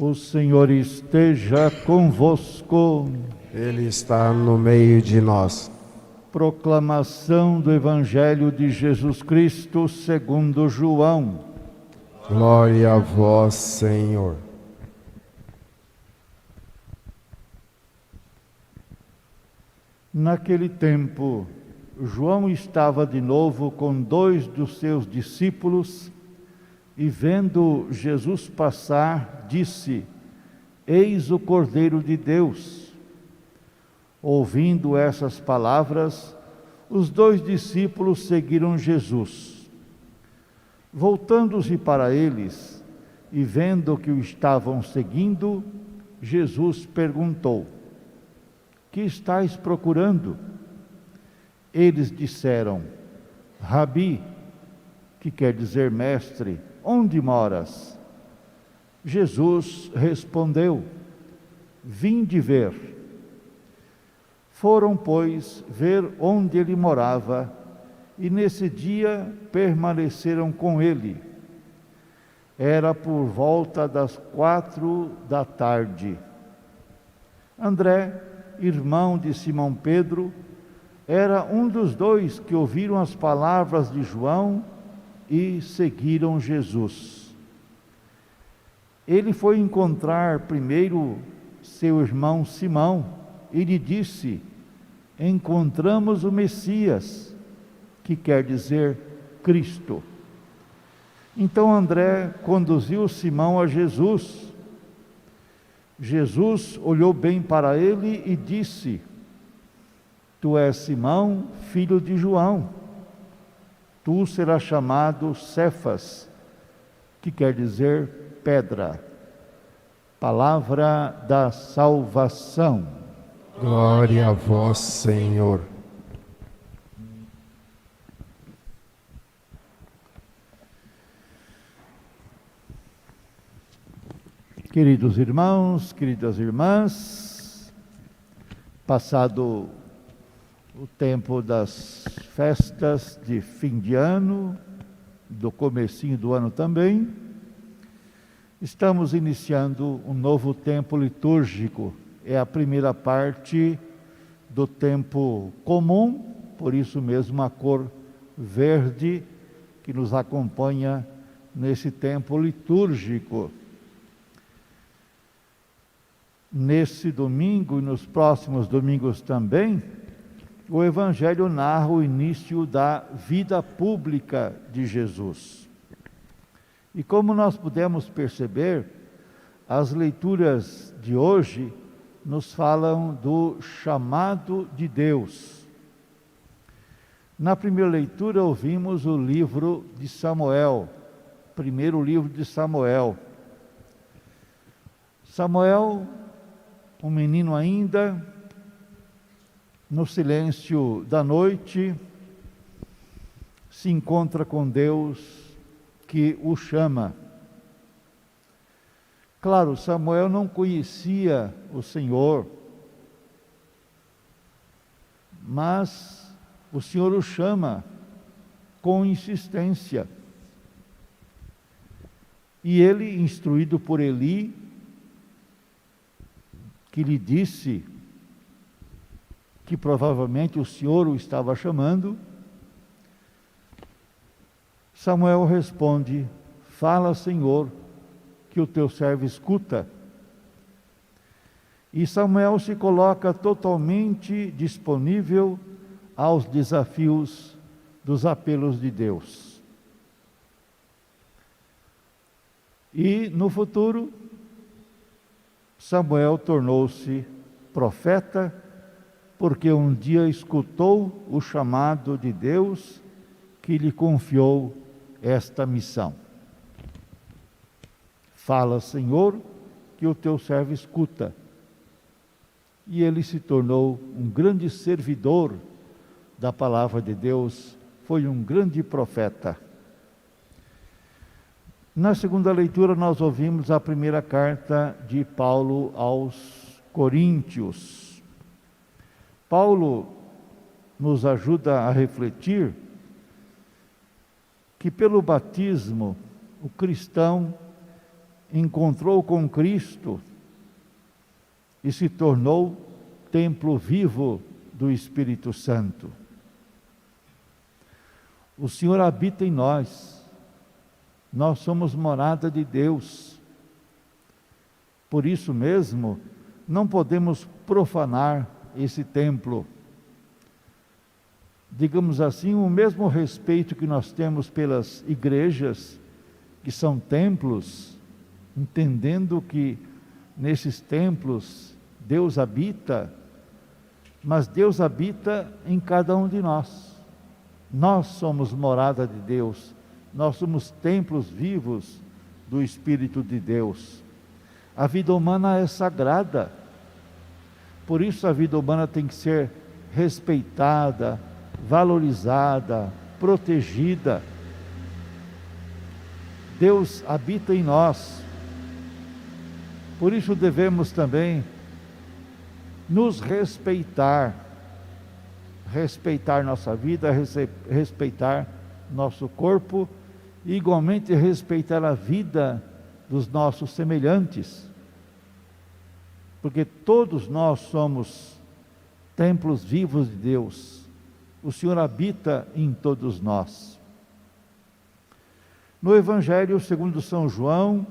O Senhor esteja convosco. Ele está no meio de nós. Proclamação do Evangelho de Jesus Cristo segundo João. Glória a vós, Senhor. Naquele tempo, João estava de novo com 2 dos seus discípulos e, vendo Jesus passar, disse: Eis o Cordeiro de Deus. Ouvindo essas palavras, os 2 discípulos seguiram Jesus. Voltando-se para eles e vendo que o estavam seguindo, Jesus perguntou: Que estáis procurando? Eles disseram: Rabi, que quer dizer mestre, onde moras? Jesus respondeu: Vinde ver. Foram, pois, ver onde ele morava, e nesse dia permaneceram com ele. Era por volta das 4 da tarde. André, irmão de Simão Pedro, era um dos 2 que ouviram as palavras de João e seguiram Jesus. Ele foi encontrar primeiro seu irmão Simão e lhe disse: Encontramos o Messias, que quer dizer Cristo. Então André conduziu Simão a Jesus. Jesus olhou bem para ele e disse: Tu és Simão, filho de João. Tu serás chamado Cefas, que quer dizer pedra. Palavra da salvação. Glória a vós, Senhor. Queridos irmãos, queridas irmãs, passado o tempo das festas de fim de ano, do comecinho do ano também, estamos iniciando um novo tempo litúrgico. É a primeira parte do tempo comum, por isso mesmo a cor verde que nos acompanha nesse tempo litúrgico. Nesse domingo e nos próximos domingos também, o Evangelho narra o início da vida pública de Jesus. E como nós pudemos perceber, as leituras de hoje nos falam do chamado de Deus. Na primeira leitura ouvimos o livro de Samuel, primeiro livro de Samuel. Samuel, um menino ainda, no silêncio da noite, se encontra com Deus que o chama. Claro, Samuel não conhecia o Senhor, mas o Senhor o chama com insistência. E ele, instruído por Eli, que lhe disse que provavelmente o Senhor o estava chamando, Samuel responde: Fala, Senhor, que o teu servo escuta. E Samuel se coloca totalmente disponível aos desafios dos apelos de Deus. E no futuro, Samuel tornou-se profeta, porque um dia escutou o chamado de Deus que lhe confiou esta missão. Fala, Senhor, que o teu servo escuta. E ele se tornou um grande servidor da palavra de Deus, foi um grande profeta. Na segunda leitura nós ouvimos a primeira carta de Paulo aos Coríntios. Paulo nos ajuda a refletir que pelo batismo o cristão encontrou com Cristo e se tornou templo vivo do Espírito Santo. O Senhor habita em nós, nós somos morada de Deus. Por isso mesmo, não podemos profanar esse templo. Digamos assim, o mesmo respeito que nós temos pelas igrejas, que são templos, entendendo que nesses templos Deus habita, mas Deus habita em cada um de nós. Nós somos morada de Deus, nós somos templos vivos do Espírito de Deus. A vida humana é sagrada, por isso a vida humana tem que ser respeitada, valorizada, protegida. Deus habita em nós, por isso devemos também nos respeitar, respeitar nossa vida, respeitar nosso corpo e igualmente respeitar a vida dos nossos semelhantes, porque todos nós somos templos vivos de Deus. O Senhor habita em todos nós. No Evangelho segundo São João,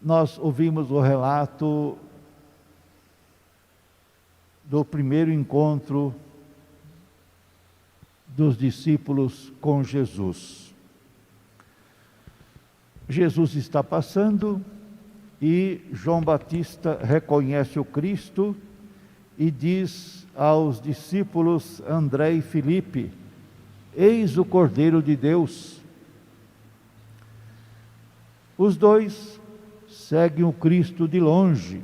nós ouvimos o relato do primeiro encontro dos discípulos com Jesus. Jesus está passando e João Batista reconhece o Cristo e diz aos discípulos André e Filipe: eis o Cordeiro de Deus. Os dois seguem o Cristo de longe,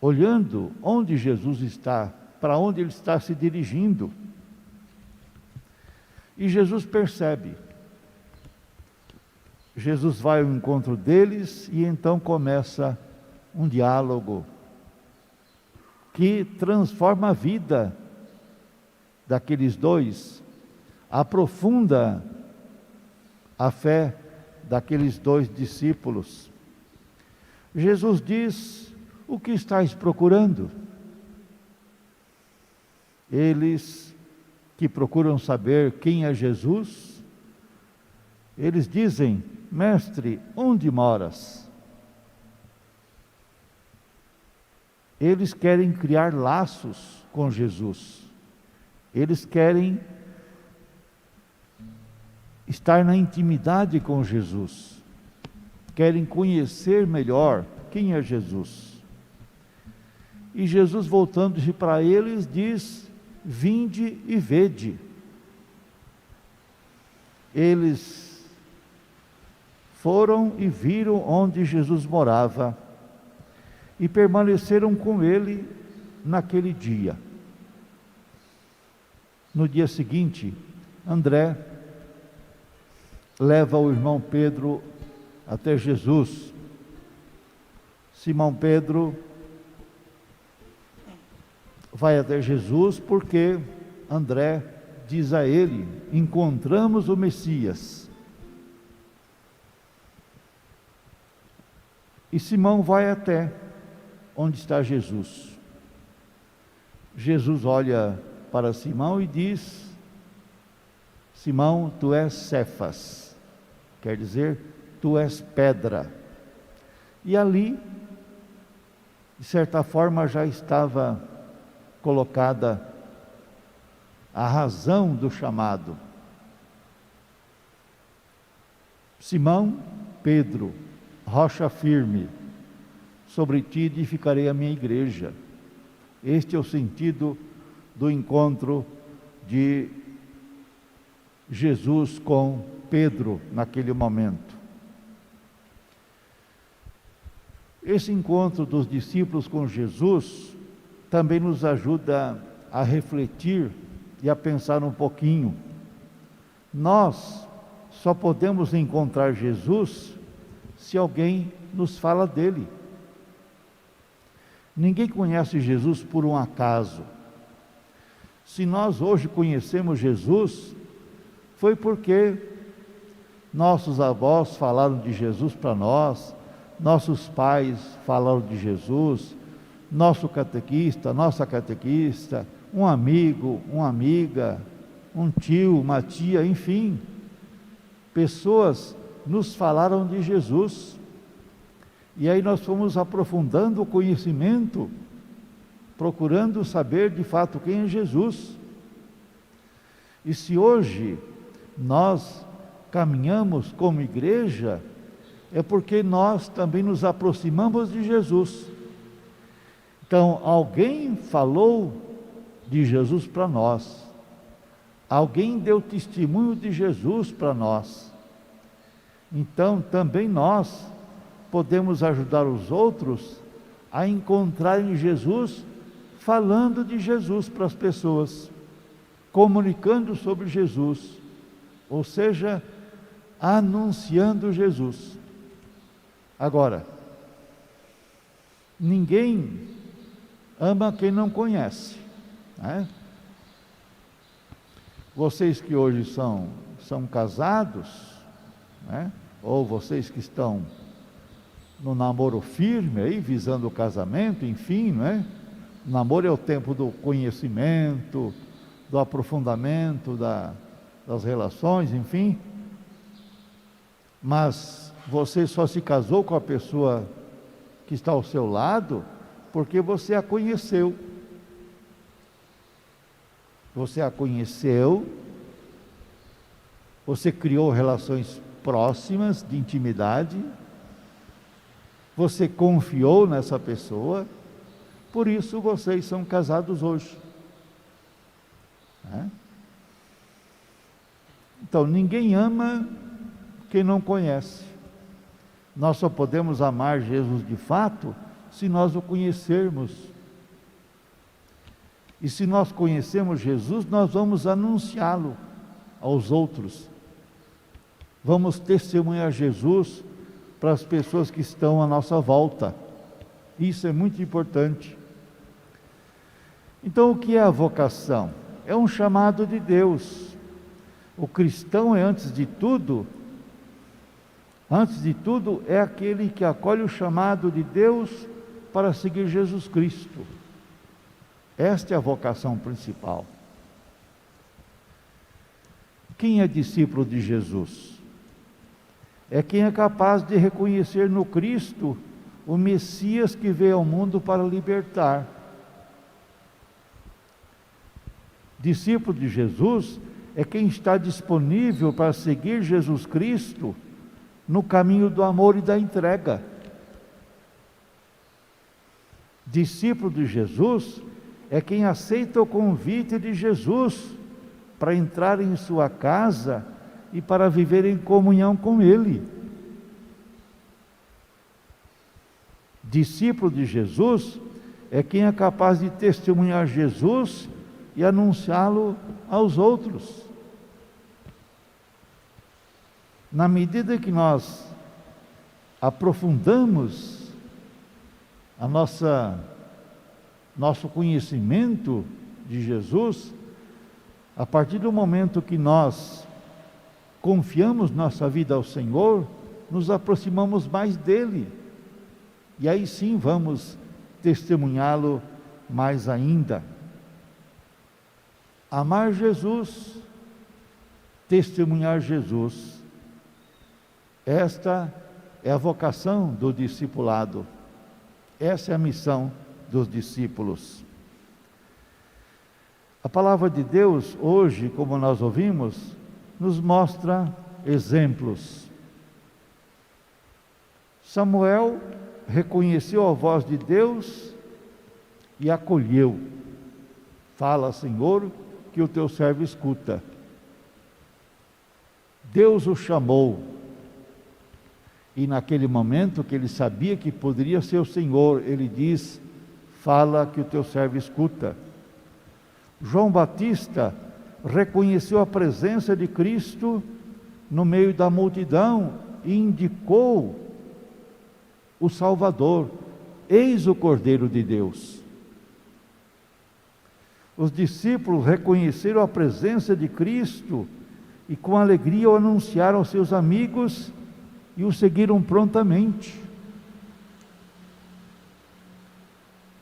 olhando onde Jesus está, para onde ele está se dirigindo. E Jesus percebe. Jesus vai ao encontro deles e então começa um diálogo que transforma a vida daqueles dois, aprofunda a fé daqueles dois discípulos. Jesus diz: o que estáis procurando? Eles que procuram saber quem é Jesus, eles dizem: mestre, onde moras? Eles querem criar laços com Jesus. Eles querem estar na intimidade com Jesus. Querem conhecer melhor quem é Jesus. E Jesus, voltando-se para eles, diz: vinde e vede. Eles foram e viram onde Jesus morava e permaneceram com ele naquele dia. No dia seguinte, André leva o irmão Pedro até Jesus. Simão Pedro vai até Jesus porque André diz a ele: encontramos o Messias. E Simão vai até onde está Jesus. Jesus olha para Simão e diz: Simão, tu és Cefas, quer dizer, tu és pedra. E ali, de certa forma, já estava colocada a razão do chamado. Simão, Pedro, rocha firme, sobre ti edificarei a minha igreja. Este é o sentido do encontro de Jesus com Pedro naquele momento. Esse encontro dos discípulos com Jesus também nos ajuda a refletir e a pensar um pouquinho. Nós só podemos encontrar Jesus se alguém nos fala dele. Ninguém conhece Jesus por um acaso. Se nós hoje conhecemos Jesus, foi porque nossos avós falaram de Jesus para nós, nossos pais falaram de Jesus, nosso catequista, nossa catequista, um amigo, uma amiga, um tio, uma tia, enfim, pessoas nos falaram de Jesus. E aí nós fomos aprofundando o conhecimento, procurando saber de fato quem é Jesus. E se hoje nós caminhamos como igreja, é porque nós também nos aproximamos de Jesus. Então, alguém falou de Jesus para nós, alguém deu testemunho de Jesus para nós. Então, também nós podemos ajudar os outros a encontrarem Jesus, falando de Jesus para as pessoas, comunicando sobre Jesus, ou seja, anunciando Jesus. Agora, ninguém ama quem não conhece, né? Vocês que hoje são casados, né? Ou vocês que estão no namoro firme, aí, visando o casamento, enfim, né? O namoro é o tempo do conhecimento, do aprofundamento das relações, enfim. Mas você só se casou com a pessoa que está ao seu lado porque você a conheceu. Você a conheceu, você criou relações próximas de intimidade, você confiou nessa pessoa, por isso vocês são casados hoje. Então, ninguém ama quem não conhece. Nós só podemos amar Jesus de fato se nós o conhecermos. E se nós conhecemos Jesus, nós vamos anunciá-lo aos outros. Vamos testemunhar Jesus para as pessoas que estão à nossa volta. Isso é muito importante. Então, o que é a vocação? É um chamado de Deus. O cristão é, antes de tudo, é aquele que acolhe o chamado de Deus para seguir Jesus Cristo. Esta é a vocação principal. Quem é discípulo de Jesus? É quem é capaz de reconhecer no Cristo o Messias que veio ao mundo para libertar. Discípulo de Jesus é quem está disponível para seguir Jesus Cristo no caminho do amor e da entrega. Discípulo de Jesus é quem aceita o convite de Jesus para entrar em sua casa e para viver em comunhão com Ele. Discípulo de Jesus é quem é capaz de testemunhar Jesus e anunciá-lo aos outros. Na medida que nós aprofundamos nosso conhecimento de Jesus, a partir do momento que nós confiamos nossa vida ao Senhor, nos aproximamos mais dele, e aí sim vamos testemunhá-lo mais ainda. Amar Jesus, testemunhar Jesus, esta é a vocação do discipulado, essa é a missão dos discípulos. A palavra de Deus hoje, como nós ouvimos, nos mostra exemplos. Samuel reconheceu a voz de Deus e acolheu. Fala, Senhor, que o teu servo escuta. Deus o chamou, e naquele momento que ele sabia que poderia ser o Senhor, ele diz: fala que o teu servo escuta. João Batista reconheceu a presença de Cristo no meio da multidão e indicou o Salvador: eis o Cordeiro de Deus. Os discípulos reconheceram a presença de Cristo e com alegria o anunciaram aos seus amigos e o seguiram prontamente.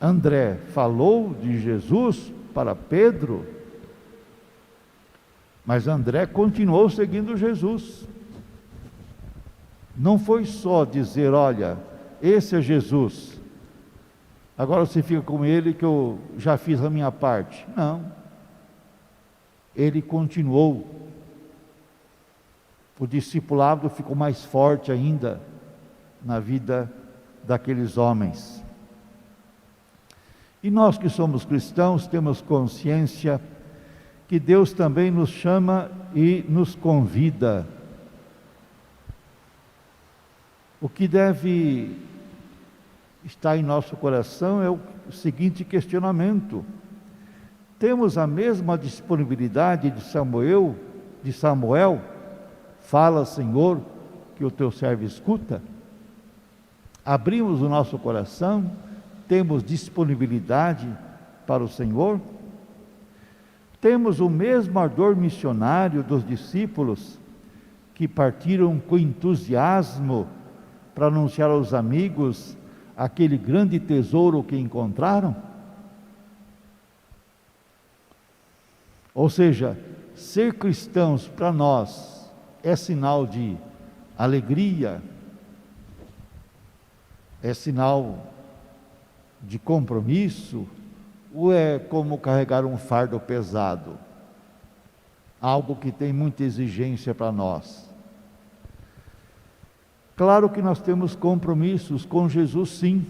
André falou de Jesus para Pedro, mas André continuou seguindo Jesus. Não foi só dizer, olha, esse é Jesus, agora você fica com ele que eu já fiz a minha parte. Não. Ele continuou. O discipulado ficou mais forte ainda na vida daqueles homens. E nós que somos cristãos temos consciência que Deus também nos chama e nos convida. O que deve estar em nosso coração é o seguinte questionamento: temos a mesma disponibilidade de Samuel, fala, Senhor, que o teu servo escuta? Abrimos o nosso coração, temos disponibilidade para o Senhor? Temos o mesmo ardor missionário dos discípulos que partiram com entusiasmo para anunciar aos amigos aquele grande tesouro que encontraram? Ou seja, ser cristãos para nós é sinal de alegria, é sinal de compromisso, ou é como carregar um fardo pesado, algo que tem muita exigência para nós? Claro que nós temos compromissos com Jesus, sim,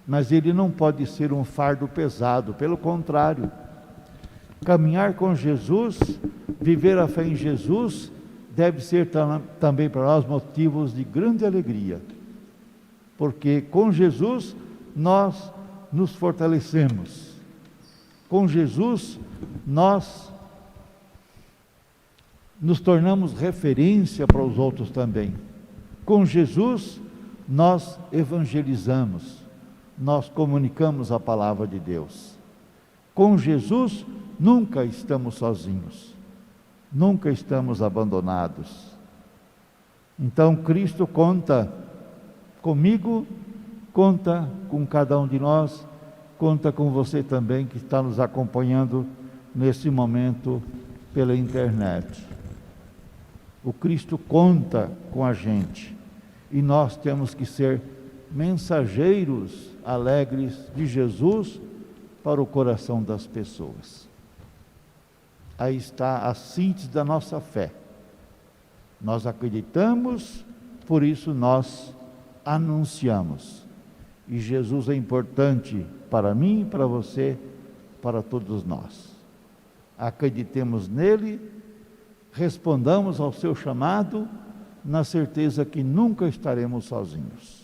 mas ele não pode ser um fardo pesado, pelo contrário, caminhar com Jesus, viver a fé em Jesus, deve ser também para nós motivos de grande alegria, porque com Jesus nós nos fortalecemos, com Jesus nós nos tornamos referência para os outros também, com Jesus nós evangelizamos, nós comunicamos a palavra de Deus, com Jesus nunca estamos sozinhos, nunca estamos abandonados. Então Cristo conta comigo, conta com cada um de nós, conta com você também que está nos acompanhando nesse momento pela internet. O Cristo conta com a gente e nós temos que ser mensageiros alegres de Jesus para o coração das pessoas. Aí está a síntese da nossa fé. Nós acreditamos, por isso nós anunciamos. E Jesus é importante para mim, para você, para todos nós. Acreditemos nele, respondamos ao seu chamado, na certeza que nunca estaremos sozinhos.